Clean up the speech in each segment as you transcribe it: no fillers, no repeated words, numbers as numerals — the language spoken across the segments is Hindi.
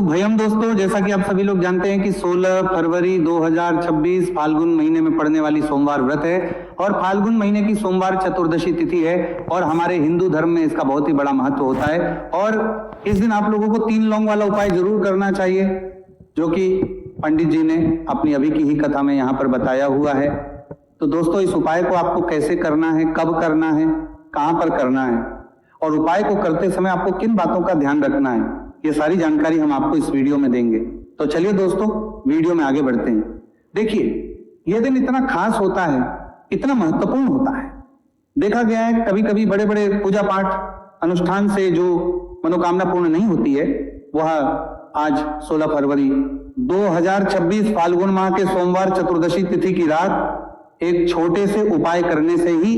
भयम दोस्तों, जैसा कि आप सभी लोग जानते हैं कि 16 फरवरी 2026 फाल्गुन महीने में पड़ने वाली सोमवार व्रत है और फाल्गुन महीने की सोमवार चतुर्दशी तिथि है और हमारे हिंदू धर्म में इसका बहुत ही बड़ा महत्व होता है। और इस दिन आप लोगों को 3 लौंग वाला उपाय जरूर करना चाहिए, जो कि पंडित जी ने अपनी अभी की ही कथा में यहाँ पर बताया हुआ है। तो दोस्तों, इस उपाय को आपको कैसे करना है, कब करना है, कहाँ पर करना है और उपाय को करते समय आपको किन बातों का ध्यान रखना है, ये सारी जानकारी हम आपको इस वीडियो में देंगे। तो चलिए दोस्तों, वीडियो में आगे बढ़ते हैं। देखिए, यह दिन इतना खास होता है, इतना महत्वपूर्ण होता है। देखा गया है कभी कभी बड़े बड़े पूजा पाठ अनुष्ठान से जो मनोकामना पूर्ण नहीं होती है, वह आज 16 फरवरी 2026 फाल्गुन माह के सोमवार चतुर्दशी तिथि की रात एक छोटे से उपाय करने से ही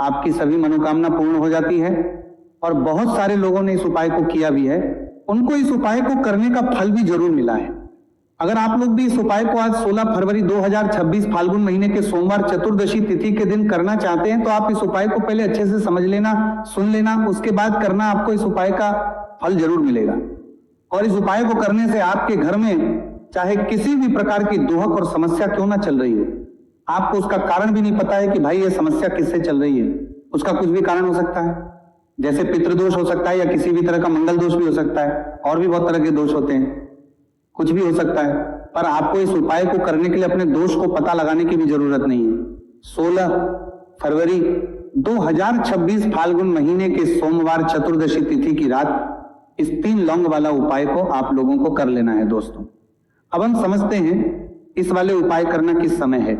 आपकी सभी मनोकामना पूर्ण हो जाती है। और बहुत सारे लोगों ने इस उपाय को किया भी है, उनको इस उपाय को करने का फल भी जरूर मिला है। अगर आप लोग भी इस उपाय को आज 16 फरवरी 2026 फाल्गुन महीने के सोमवार चतुर्दशी तिथि के दिन करना चाहते हैं, तो आप इस उपाय को पहले अच्छे से समझ लेना, सुन लेना, उसके बाद करना। आपको इस उपाय का फल जरूर मिलेगा। और इस उपाय को करने से आपके घर में चाहे किसी भी प्रकार की दुहक और समस्या क्यों ना चल रही हो, आपको उसका कारण भी नहीं पता है कि भाई ये समस्या किससे चल रही है, उसका कुछ भी कारण हो सकता है। जैसे पितृदोष हो सकता है या किसी भी तरह का मंगल दोष भी हो सकता है, और भी बहुत तरह के दोष होते हैं, कुछ भी हो सकता है। पर आपको इस उपाय को करने के लिए अपने दोष को पता लगाने की भी जरूरत नहीं है। 16 फरवरी 2026 फाल्गुन महीने के सोमवार चतुर्दशी तिथि की रात इस 3 लौंग वाला उपाय को आप लोगों को कर लेना है। दोस्तों, अब हम समझते हैं इस वाले उपाय करना किस समय है।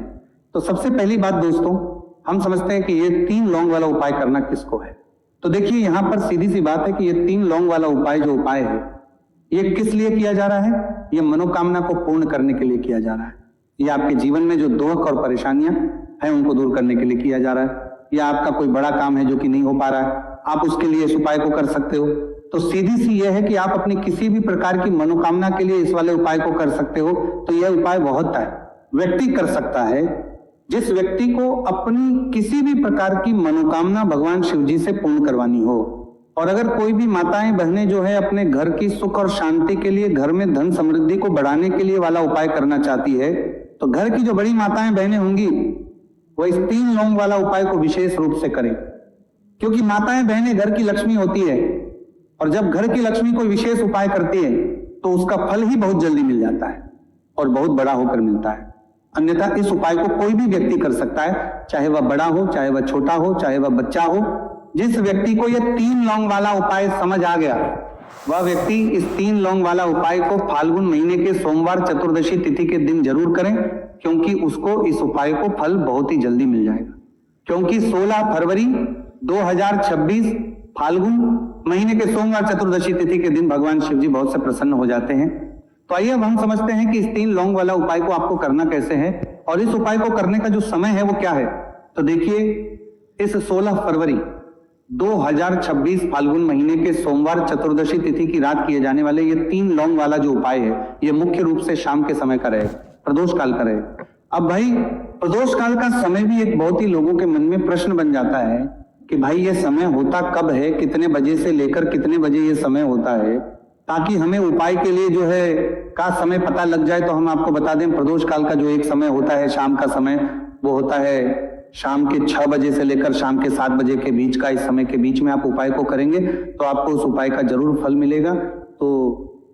तो सबसे पहली बात दोस्तों, हम समझते हैं कि ये 3 लौंग वाला उपाय करना किसको है। तो देखिए, यहां पर सीधी सी बात है कि ये 3 लौंग वाला उपाय जो उपाय है, ये किस लिए किया जा रहा है? ये मनोकामना को पूर्ण करने के लिए किया जा रहा है। ये आपके जीवन में जो दुख और परेशानियां हैं उनको दूर करने के लिए किया जा रहा है। या आपका कोई बड़ा काम है जो कि नहीं हो पा रहा है, आप उसके लिए इस उपाय को कर सकते हो। तो सीधी सी यह है कि आप अपनी किसी भी प्रकार की मनोकामना के लिए इस वाले उपाय को कर सकते हो। तो यह उपाय बहुत व्यक्ति कर सकता है जिस व्यक्ति को अपनी किसी भी प्रकार की मनोकामना भगवान शिव जी से पूर्ण करवानी हो। और अगर कोई भी माताएं बहनें जो है अपने घर की सुख और शांति के लिए, घर में धन समृद्धि को बढ़ाने के लिए वाला उपाय करना चाहती है, तो घर की जो बड़ी माताएं बहनें होंगी वो इस 3 लौंग वाला उपाय को विशेष रूप से करें। क्योंकि माताएं बहनें घर की लक्ष्मी होती है और जब घर की लक्ष्मी कोई विशेष उपाय करती है तो उसका फल ही बहुत जल्दी मिल जाता है और बहुत बड़ा होकर मिलता है। अन्यथा इस उपाय को कोई भी व्यक्ति कर सकता है, चाहे वह बड़ा हो, चाहे वह छोटा हो, चाहे वह बच्चा हो। जिस व्यक्ति को यह 3 लौंग वाला उपाय समझ आ गया, वह व्यक्ति इस 3 लौंग वाला उपाय को फाल्गुन महीने के सोमवार चतुर्दशी तिथि के दिन जरूर करें, क्योंकि उसको इस उपाय को फल बहुत ही जल्दी मिल जाएगा। क्योंकि 16 फरवरी 2026 फाल्गुन महीने के सोमवार चतुर्दशी तिथि के दिन भगवान शिव जी बहुत से प्रसन्न हो जाते हैं। तो आइए अब हम समझते हैं कि इस 3 लौंग वाला उपाय को आपको करना कैसे है और इस उपाय को करने का जो समय है वो क्या है। तो देखिए, इस 16 फरवरी 2026 फाल्गुन महीने के सोमवार चतुर्दशी तिथि की रात किए जाने वाले ये 3 लौंग वाला जो उपाय है, ये मुख्य रूप से शाम के समय का रहेगा, प्रदोष काल का रहेगा। अब भाई, प्रदोष काल का समय भी एक बहुत ही लोगों के मन में प्रश्न बन जाता है कि भाई ये समय होता कब है, कितने बजे से लेकर कितने बजे ये समय होता है, ताकि हमें उपाय के लिए जो है का समय पता लग जाए। तो हम आपको बता दें, प्रदोष काल का जो एक समय होता है शाम का समय, वो होता है शाम के 6 बजे से लेकर शाम के 7 बजे के बीच का। इस समय के बीच में आप उपाय को करेंगे तो आपको उस उपाय का जरूर फल मिलेगा। तो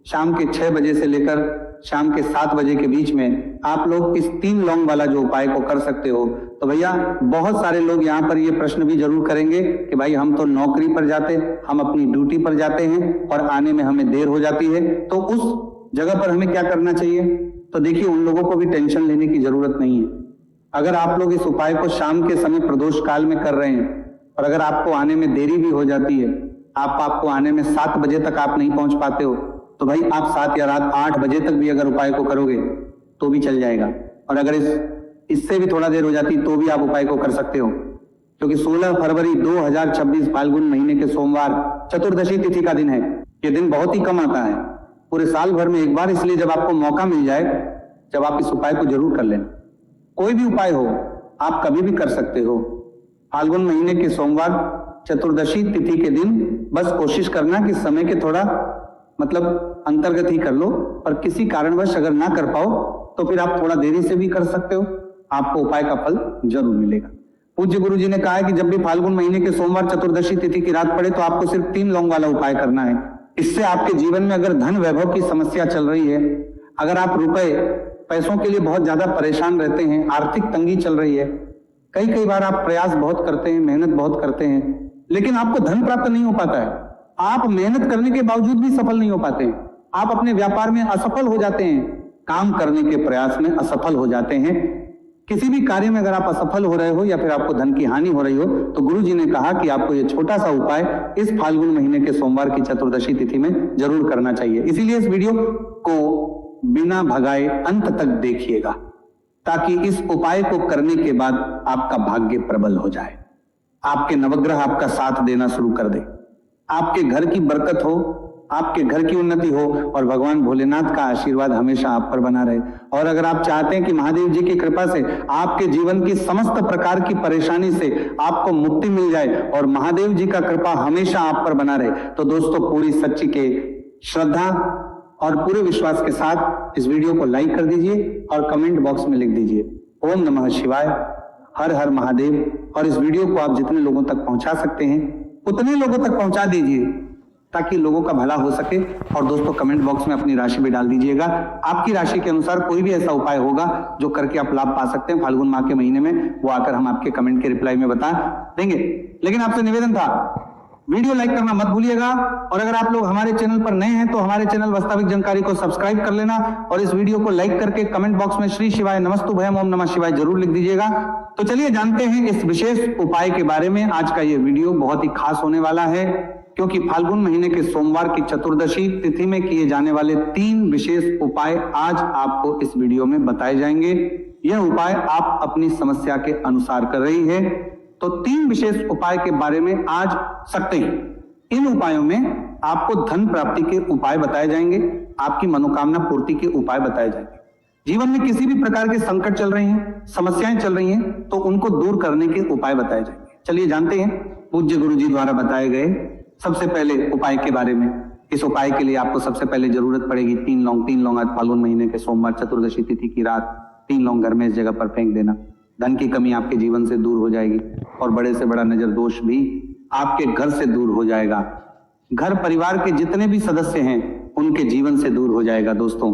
शाम के 6 बजे से लेकर शाम के 7 बजे के बीच में आप लोग इस 3 लौंग वाला जो उपाय को कर सकते हो। तो भैया, बहुत सारे लोग यहाँ पर ये प्रश्न भी जरूर करेंगे कि भाई हम तो नौकरी पर जाते, हम अपनी ड्यूटी पर जाते हैं और आने में हमें देर हो जाती है, तो उस जगह पर हमें क्या करना चाहिए। तो देखिए, उन लोगों को भी टेंशन लेने की जरूरत नहीं है। अगर आप लोग इस उपाय को शाम के समय प्रदोष काल में कर रहे हैं और अगर आपको आने में देरी भी हो जाती है, आपको आने में 7 बजे तक आप नहीं पहुंच पाते हो, तो भाई आप 7 या रात 8 बजे तक भी अगर उपाय को करोगे तो भी चल जाएगा। और अगर इससे भी थोड़ा देर हो जाती तो भी आप उपाय को कर सकते हो, क्योंकि 16 फरवरी 2026 फाल्गुन महीने के सोमवार चतुर्दशी तिथि का दिन है। ये दिन बहुत ही कम आता है, पूरे साल भर में एक बार, इसलिए जब आपको मौका मिल जाए, जब आप इस उपाय को जरूर कर लेना। कोई भी उपाय हो, आप कभी भी कर सकते हो। फाल्गुन महीने के सोमवार चतुर्दशी तिथि के दिन बस कोशिश करना कि समय के थोड़ा मतलब अंतर्गत ही कर लो, पर किसी कारणवश अगर ना कर पाओ तो फिर आप थोड़ा देरी से भी कर सकते हो, आपको उपाय का फल जरूर मिलेगा। पूज्य गुरु जी ने कहा है कि जब भी फाल्गुन महीने के सोमवार चतुर्दशी तिथि की रात पड़े तो आपको सिर्फ 3 लौंग वाला उपाय करना है। इससे आपके जीवन में अगर धन वैभव की समस्या चल रही है, अगर आप रुपए पैसों के लिए बहुत ज्यादा परेशान रहते हैं, आर्थिक तंगी चल रही है, कई बार आप प्रयास बहुत करते हैं, मेहनत बहुत करते हैं, लेकिन आपको धन प्राप्त नहीं हो पाता है, आप मेहनत करने के बावजूद भी सफल नहीं हो पाते हैं, आप अपने व्यापार में असफल हो जाते हैं, काम करने के प्रयास में असफल हो जाते हैं, किसी भी कार्य में अगर आप असफल हो रहे हो या फिर आपको धन की हानि हो रही हो, तो गुरु जी ने कहा कि आपको ये छोटा सा उपाय इस फाल्गुन महीने के सोमवार की चतुर्दशी तिथि में जरूर करना चाहिए। इसीलिए इस वीडियो को बिना भगाए अंत तक देखिएगा, ताकि इस उपाय को करने के बाद आपका भाग्य प्रबल हो जाए, आपके नवग्रह आपका साथ देना शुरू कर दे, आपके घर की बरकत हो, आपके घर की उन्नति हो और भगवान भोलेनाथ का आशीर्वाद हमेशा आप पर बना रहे। और अगर आप चाहते हैं कि महादेव जी की कृपा से आपके जीवन की समस्त प्रकार की परेशानी से आपको मुक्ति मिल जाए और महादेव जी का कृपा हमेशा आप पर बना रहे, तो दोस्तों पूरी सच्ची के श्रद्धा और पूरे विश्वास के साथ इस वीडियो को लाइक कर दीजिए और कमेंट बॉक्स में लिख दीजिए ओम नमः शिवाय, हर हर महादेव। और इस वीडियो को आप जितने लोगों तक पहुंचा सकते हैं उतने लोगों तक पहुंचा दीजिए, ताकि लोगों का भला हो सके। और दोस्तों कमेंट बॉक्स में अपनी राशि भी डाल दीजिएगा, आपकी राशि के अनुसार कोई भी ऐसा उपाय होगा जो करके आप लाभ पा सकते हैं फाल्गुन माह के महीने में, वो आकर हम आपके कमेंट के रिप्लाई में बता देंगे। लेकिन आपसे निवेदन था, वीडियो लाइक करना मत भूलिएगा, और अगर आप लोग हमारे चैनल पर नए हैं तो हमारे चैनल वास्तविक जानकारी को सब्सक्राइब कर लेना और इस वीडियो को लाइक करके कमेंट बॉक्स में श्री शिवाय नमस्तुभयम ओम नमः शिवाय जरूर लिख दीजिएगा। तो चलिए जानते हैं इस विशेष उपाय के बारे में। आज का ये वीडियो बहुत ही खास होने वाला है, क्योंकि फाल्गुन महीने के सोमवार की चतुर्दशी तिथि में किए जाने वाले 3 विशेष उपाय आज आपको इस वीडियो में बताए जाएंगे। यह उपाय आप अपनी समस्या के अनुसार कर रही है, तो 3 विशेष उपाय के बारे में आज सकते हैं। इन उपायों में आपको धन प्राप्ति के उपाय बताए जाएंगे, आपकी मनोकामना पूर्ति के उपाय बताए जाएंगे। जीवन में किसी भी प्रकार के संकट चल रहे हैं, समस्याएं चल रही हैं, तो उनको दूर करने के उपाय बताए जाएंगे। चलिए जानते हैं पूज्य गुरु जी द्वारा बताए गए सबसे पहले उपाय के बारे में। इस उपाय के लिए आपको सबसे पहले जरूरत पड़ेगी 3 लौंग। आज फाल्गुन महीने के सोमवार चतुर्दशी तिथि की रात 3 लौंग घर में इस जगह पर फेंक देना। धन की कमी आपके जीवन से दूर हो जाएगी और बड़े से बड़ा नजर दोष भी आपके घर से दूर हो जाएगा। घर परिवार के जितने भी सदस्य हैं उनके जीवन से दूर हो जाएगा। दोस्तों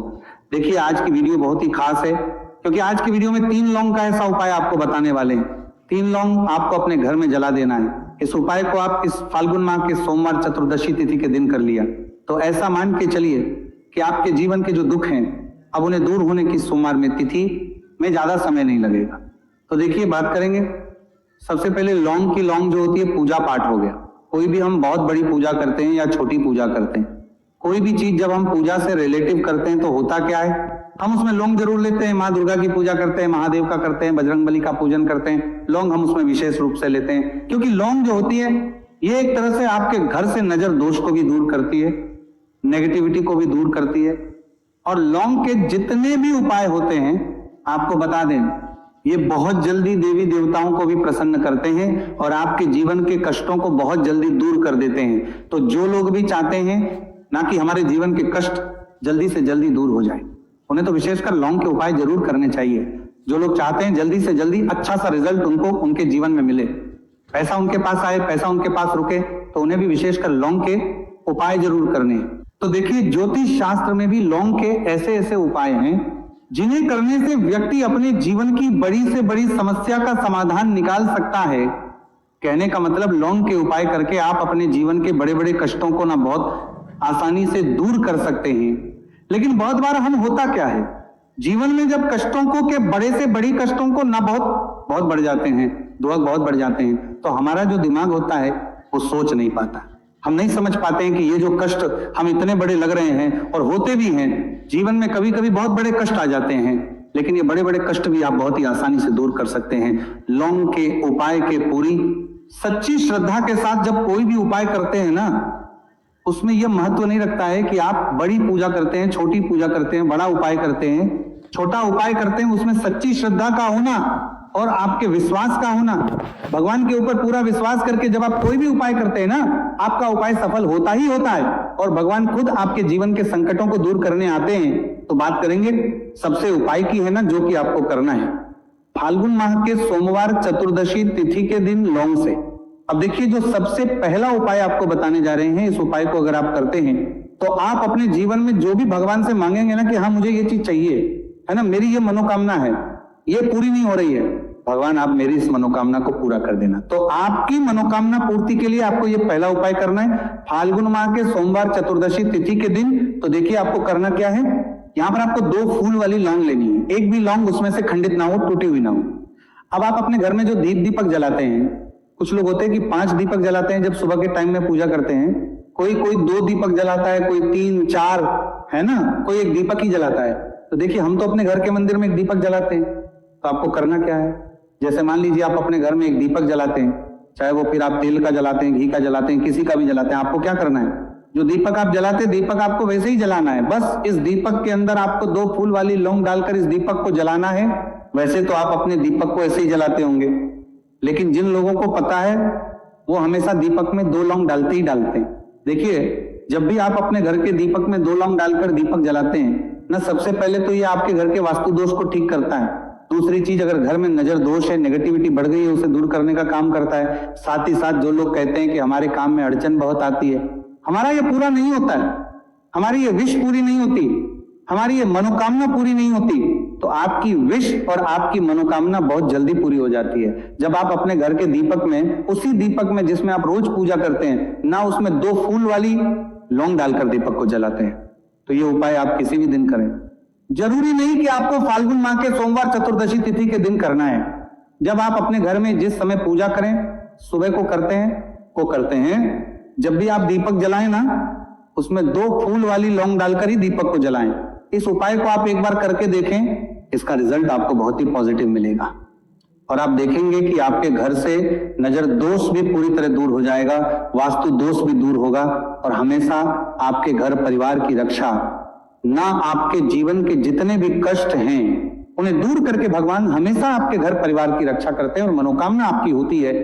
देखिए आज की वीडियो बहुत ही खास है, क्योंकि आज की वीडियो में 3 लौंग का ऐसा उपाय आपको बताने वाले हैं। 3 लौंग आपको अपने घर में जला देना है। इस उपाय को आप इस फाल्गुन माह के सोमवार चतुर्दशी तिथि के दिन कर लिया तो ऐसा मान के चलिए कि आपके जीवन के जो दुख हैं अब उन्हें दूर होने की सोमवार में तिथि में ज्यादा समय नहीं लगेगा। तो देखिए बात करेंगे सबसे पहले लौंग की। लौंग जो होती है पूजा पाठ हो गया। कोई भी हम बहुत बड़ी पूजा करते हैं या छोटी पूजा करते हैं, कोई भी चीज जब हम पूजा से रिलेटिव करते हैं तो होता क्या है, हम उसमें लौंग जरूर लेते हैं। माँ दुर्गा की पूजा करते हैं, महादेव का करते हैं, बजरंगबली का पूजन करते हैं, लौंग हम उसमें विशेष रूप से लेते हैं, क्योंकि लौंग जो होती है ये एक तरह से आपके घर से नजर दोष को भी दूर करती है, नेगेटिविटी को भी दूर करती है। और लौंग के जितने भी उपाय होते हैं आपको बता दें, ये बहुत जल्दी देवी देवताओं को भी प्रसन्न करते हैं और आपके जीवन के कष्टों को बहुत जल्दी दूर कर देते हैं। तो जो लोग भी चाहते हैं ना कि हमारे जीवन के कष्ट जल्दी से जल्दी दूर हो जाए, उन्हें तो विशेषकर लौंग के उपाय जरूर करने चाहिए। जो लोग चाहते हैं जल्दी से जल्दी अच्छा सा रिजल्ट उनको उनके जीवन में मिले, पैसा उनके पास आए, पैसा उनके पास रुके, तो उन्हें भी विशेषकर लौंग के उपाय जरूर करने हैं। तो देखिए ज्योतिष शास्त्र में भी लौंग के ऐसे ऐसे उपाय हैं जिन्हें करने से व्यक्ति अपने जीवन की बड़ी से बड़ी समस्या का समाधान निकाल सकता है। कहने का मतलब लौंग के उपाय करके आप अपने जीवन के बड़े बड़े कष्टों को ना बहुत आसानी से दूर कर सकते हैं। लेकिन बहुत बार हम होता क्या है, जीवन में जब कष्टों को के बड़े से बड़ी कष्टों को ना बहुत बढ़ जाते हैं, दुख बहुत बढ़ जाते हैं, तो हमारा जो दिमाग होता है वो सोच नहीं पाता। हम नहीं समझ पाते हैं कि ये जो कष्ट हम इतने बड़े लग रहे हैं और होते भी हैं, जीवन में कभी कभी बहुत बड़े कष्ट आ जाते हैं, लेकिन ये बड़े बड़े कष्ट भी आप बहुत ही आसानी से दूर कर सकते हैं लौंग के उपाय के पूरी सच्ची श्रद्धा के साथ। जब कोई भी उपाय करते हैं ना, उसमें यह महत्व नहीं रखता है कि आप बड़ी पूजा करते हैं, छोटी पूजा करते हैं, बड़ा उपाय करते हैं, छोटा उपाय करते हैं, उसमें सच्ची श्रद्धा का होना और आपके विश्वास का होना, भगवान के ऊपर पूरा विश्वास करके जब आप कोई भी उपाय करते हैं ना, आपका उपाय सफल होता ही होता है और भगवान खुद आपके जीवन के संकटों को दूर करने आते हैं। तो बात करेंगे सबसे उपाय की है ना, जो कि आपको करना है फाल्गुन माह के सोमवार चतुर्दशी तिथि के दिन लौंग से। अब देखिए, जो सबसे पहला उपाय आपको बताने जा रहे हैं, इस उपाय को अगर आप करते हैं तो आप अपने जीवन में जो भी भगवान से मांगेंगे ना कि हाँ मुझे ये चीज चाहिए, है ना, मेरी ये मनोकामना है, ये पूरी नहीं हो रही है, भगवान आप मेरी इस मनोकामना को पूरा कर देना। तो आपकी मनोकामना पूर्ति के लिए आपको ये पहला उपाय करना है फाल्गुन माह के सोमवार चतुर्दशी तिथि के दिन। तो देखिए आपको करना क्या है, यहां पर आपको 2 फूल वाली लौंग लेनी है, एक भी लौंग उसमें से खंडित ना हो, टूटी हुई ना हो। अब आप अपने घर में जो दीपक जलाते हैं, कुछ लोग होते हैं कि 5 दीपक जलाते हैं जब सुबह के टाइम में पूजा करते हैं, कोई 2 दीपक जलाता है, कोई 3 4, है ना, कोई 1 दीपक ही जलाता है। तो देखिए हम तो अपने घर के मंदिर में 1 दीपक जलाते हैं। तो आपको करना क्या है, जैसे मान लीजिए आप अपने घर में 1 दीपक जलाते हैं, चाहे वो फिर आप तेल का जलाते हैं, घी का जलाते हैं, किसी का भी जलाते हैं, आपको क्या करना है, जो दीपक आप जलाते हैं दीपक आपको वैसे ही जलाना है। बस इस दीपक के अंदर आपको 2 फूल वाली लौंग डालकर इस दीपक को जलाना है। वैसे तो आप अपने दीपक को ऐसे ही जलाते होंगे, लेकिन जिन लोगों को पता है वो हमेशा दीपक में 2 लौंग डालते ही डालते हैं। देखिए जब भी आप अपने घर के दीपक में 2 लौंग डालकर दीपक जलाते हैं ना, सबसे पहले तो ये आपके घर के वास्तु दोष को ठीक करता है। दूसरी चीज, अगर घर में नजर दोष है, नेगेटिविटी बढ़ गई है, उसे दूर करने का काम करता है। साथ ही साथ जो लोग कहते हैं कि हमारे काम में अड़चन बहुत आती है, हमारा ये पूरा नहीं होता है, हमारी ये विश पूरी नहीं होती, हमारी ये मनोकामना पूरी नहीं होती, तो आपकी विश और आपकी मनोकामना बहुत जल्दी पूरी हो जाती है जब आप अपने घर के दीपक में, उसी दीपक में जिसमें आप रोज पूजा करते हैं ना, उसमें 2 फूल वाली लौंग डालकर दीपक को जलाते हैं। तो ये उपाय आप किसी भी दिन करें, जरूरी नहीं कि आपको फाल्गुन माह के सोमवार चतुर्दशी तिथि के दिन करना है। जब आप अपने घर में जिस समय पूजा करें, सुबह को करते हैं, जब भी आप दीपक जलाएं ना, उसमें 2 फूल वाली लौंग डालकर ही दीपक को जलाएं। इस उपाय को आप एक बार करके देखें, इसका रिजल्ट आपको बहुत ही पॉजिटिव मिलेगा और आप देखेंगे कि आपके घर से नजर दोष भी पूरी तरह दूर हो जाएगा, वास्तु दोष भी दूर होगा और हमेशा आपके घर परिवार की रक्षा, ना आपके जीवन के जितने भी कष्ट हैं उन्हें दूर करके भगवान हमेशा आपके घर परिवार की रक्षा करते हैं और मनोकामना आपकी होती है।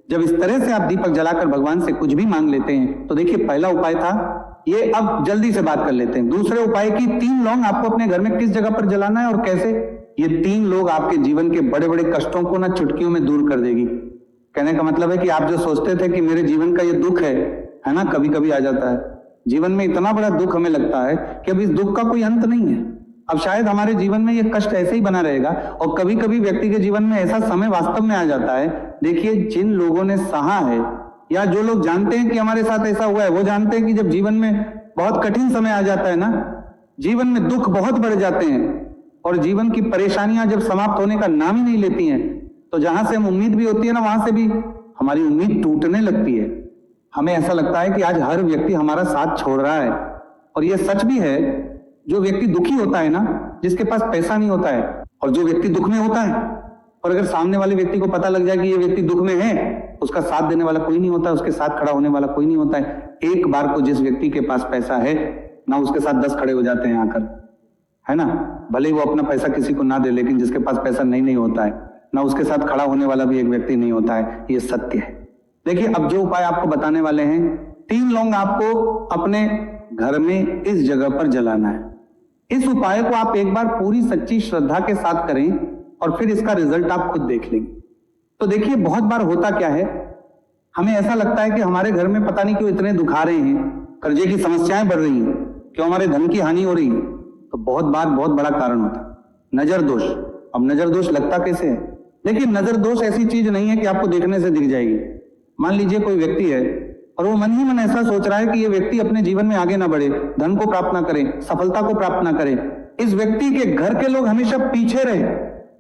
जब इस तरह से आप दीपक जलाकर भगवान से कुछ भी मांग लेते हैं। तो देखिए पहला उपाय था ये, अब जल्दी से बात कर लेते हैं दूसरे उपाय की। 3 लौंग आपको अपने घर में किस जगह पर जलाना है और कैसे। ये 3 लोग आपके जीवन के बड़े बड़े कष्टों को ना चुटकियों में दूर कर देगी। कहने का मतलब है कि आप जो सोचते थे कि मेरे जीवन का ये दुख है ना, कभी कभी आ जाता है जीवन में, इतना बड़ा दुख हमें लगता है कि अब इस दुख का कोई अंत नहीं है, अब शायद हमारे जीवन में ये कष्ट ऐसे ही बना रहेगा। और कभी कभी व्यक्ति के जीवन में ऐसा समय वास्तव में आ जाता है। देखिए जिन लोगों ने सहा है या जो लोग जानते हैं कि हमारे साथ ऐसा हुआ है, वो जानते हैं कि जब जीवन में बहुत कठिन समय आ जाता है ना, जीवन में दुख बहुत बढ़ जाते हैं और जीवन की परेशानियां जब समाप्त होने का नाम ही नहीं लेती हैं, तो जहां से हम उम्मीद भी होती है ना, वहां से भी हमारी उम्मीद टूटने लगती है। हमें ऐसा लगता है कि आज हर व्यक्ति हमारा साथ छोड़ रहा है। और यह सच भी है, जो व्यक्ति दुखी होता है ना, जिसके पास पैसा नहीं होता है, और जो व्यक्ति दुख में होता है, और अगर सामने वाले व्यक्ति को पता लग जाए कि ये व्यक्ति दुख में है, उसका साथ देने वाला कोई नहीं होता, उसके साथ खड़ा होने वाला कोई नहीं होता है। एक बार को जिस व्यक्ति के पास पैसा है ना, उसके साथ 10 खड़े हो जाते हैं आकर, है ना, भले ही वो अपना पैसा किसी को ना दे, लेकिन जिसके पास पैसा नहीं होता है ना, उसके साथ खड़ा होने वाला भी एक व्यक्ति नहीं होता है। ये सत्य है। देखिए अब जो उपाय आपको बताने वाले हैं, 3 लौंग आपको अपने घर में इस जगह पर जलाना है। इस उपाय को आप एक बार पूरी सच्ची श्रद्धा के साथ करें और फिर इसका रिजल्ट आप खुद देख लेंगे। तो देखिए बहुत बार होता क्या है, हमें ऐसा लगता है कि हमारे घर में पता नहीं क्यों इतने दुख आ रहे हैं, कर्जे की समस्याएं बढ़ रही हैं, क्यों हमारे धन की हानि हो रही है। तो बहुत बड़ा कारण होता है नजर दोष। अब नजर दोष लगता कैसे है? देखिए नजर दोष ऐसी चीज नहीं है कि आपको देखने से दिख जाएगी। मान लीजिए कोई व्यक्ति है और वो मन ही मन ऐसा सोच रहा है कि ये व्यक्ति अपने जीवन में आगे ना बढ़े, धन को प्राप्त ना करे, सफलता को प्राप्त ना करे, इस व्यक्ति के घर के लोग हमेशा पीछे रहे।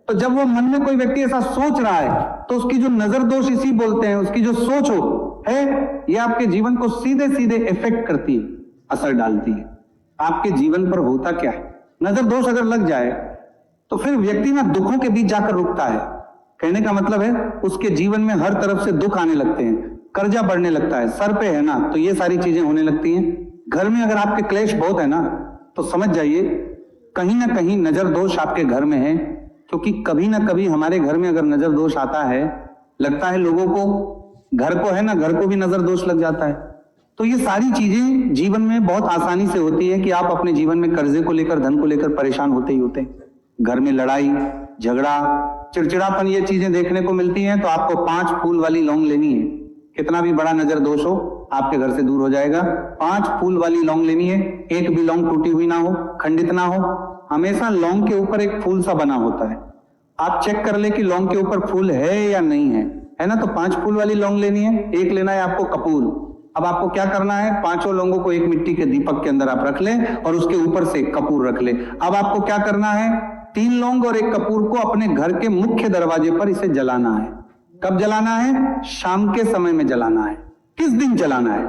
तो जब वो मन में कोई व्यक्ति ऐसा सोच रहा है, तो उसकी जो नजर दोष इसी बोलते हैं, उसकी जो सोच हो है, ये आपके जीवन को सीधे सीधे इफेक्ट करती है, असर डालती है। आपके जीवन पर होता क्या है, नजर दोष अगर लग जाए तो फिर व्यक्ति ना दुखों के बीच जाकर रुकता है। कहने का मतलब है उसके जीवन में हर तरफ से दुख आने लगते हैं, कर्जा बढ़ने लगता है, सर पे है ना, तो ये सारी चीजें होने लगती हैं। घर में अगर आपके क्लेश बहुत है ना, तो समझ जाइए कहीं ना कहीं नजर दोष आपके घर में है क्योंकि कभी ना कभी हमारे घर में अगर नजर दोष आता है, लगता है लोगों को, घर को है ना, घर को भी नजर दोष लग जाता है। तो ये सारी चीजें जीवन में बहुत आसानी से होती है कि आप अपने जीवन में कर्जे को लेकर, धन को लेकर परेशान होते ही होते हैं। घर में लड़ाई झगड़ा, चिड़चिड़ापन, ये चीजें देखने को मिलती हैं, तो आपको 5 फूल वाली लौंग लेनी है। कितना भी बड़ा नजर दोष हो, आपके घर से दूर हो जाएगा। 5 फूल वाली लौंग लेनी है। एक भी लौंग टूटी हुई ना हो, खंडित ना हो। हमेशा लौंग के ऊपर एक फूल सा बना होता है। आप चेक कर ले कि लौंग के ऊपर फूल है या नहीं है ना। तो 5 फूल वाली लौंग लेनी है। एक लेना है आपको कपूर। अब आपको क्या करना है, 5 लौंगों को एक मिट्टी के दीपक के अंदर आप रख लें और उसके ऊपर से एक कपूर रख ले। अब आपको क्या करना है, 3 लौंग और एक कपूर को अपने घर के मुख्य दरवाजे पर इसे जलाना है। कब जलाना है? शाम के समय में जलाना है। किस दिन जलाना है?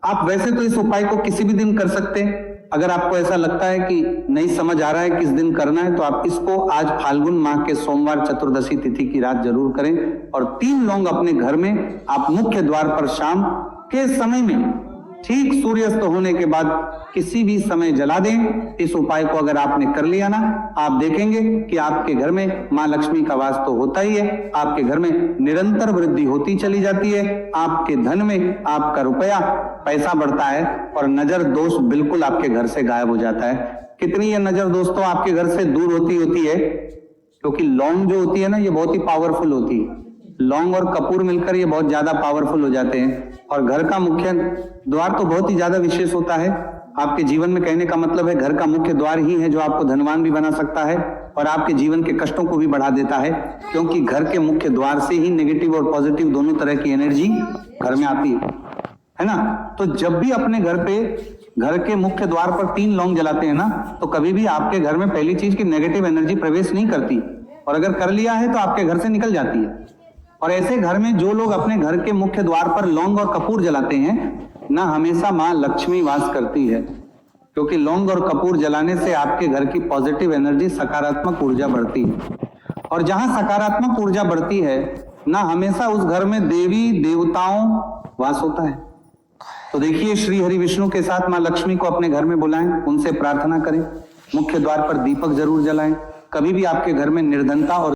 आप वैसे तो इस उपाय को किसी भी दिन कर सकते हैं। अगर आपको ऐसा लगता है कि नहीं समझ आ रहा है किस दिन करना है, तो आप इसको आज फाल्गुन माह के सोमवार चतुर्दशी तिथि की रात जरूर करें और 3 लौंग अपने घर में आप मुख्य द्वार पर शाम के समय में, ठीक सूर्यास्त होने के बाद किसी भी समय जला दें। इस उपाय को अगर आपने कर लिया ना, आप देखेंगे कि आपके घर में मां लक्ष्मी का वास तो होता ही है, आपके घर में निरंतर वृद्धि होती चली जाती है। आपके धन में आपका रुपया, पैसा बढ़ता है और नजर दोष बिल्कुल आपके घर से गायब हो जाता है। कितनी ये नजर दोस्तों आपके घर से दूर होती है, क्योंकि लौंग जो होती है ना, ये बहुत ही पावरफुल होती है। लौंग और कपूर मिलकर ये बहुत ज्यादा पावरफुल हो जाते हैं। और घर का मुख्य द्वार तो बहुत ही ज्यादा विशेष होता है आपके जीवन में। कहने का मतलब है घर का मुख्य द्वार ही है जो आपको धनवान भी बना सकता है और आपके जीवन के कष्टों को भी बढ़ा देता है, क्योंकि घर के मुख्य द्वार से ही नेगेटिव और पॉजिटिव दोनों तरह की एनर्जी घर में आती है ना। तो जब भी अपने घर पे, घर के मुख्य द्वार पर 3 लौंग जलाते हैं ना, तो कभी भी आपके घर में पहली चीज की नेगेटिव एनर्जी प्रवेश नहीं करती, और अगर कर लिया है तो आपके घर से निकल जाती है। और ऐसे घर में जो लोग अपने घर के मुख्य द्वार पर लौंग और कपूर जलाते हैं ना, हमेशा मां लक्ष्मी वास करती है, क्योंकि लौंग और कपूर जलाने से आपके घर की पॉजिटिव एनर्जी, सकारात्मक ऊर्जा बढ़ती है। और जहां सकारात्मक ऊर्जा बढ़ती है ना, हमेशा उस घर में देवी देवताओं वास होता है। तो देखिए, श्री हरि विष्णु के साथ मां लक्ष्मी को अपने घर में बुलाएं, उनसे प्रार्थना करें, मुख्य द्वार पर दीपक जरूर जलाएं। कभी भी आपके घर में निर्धनता और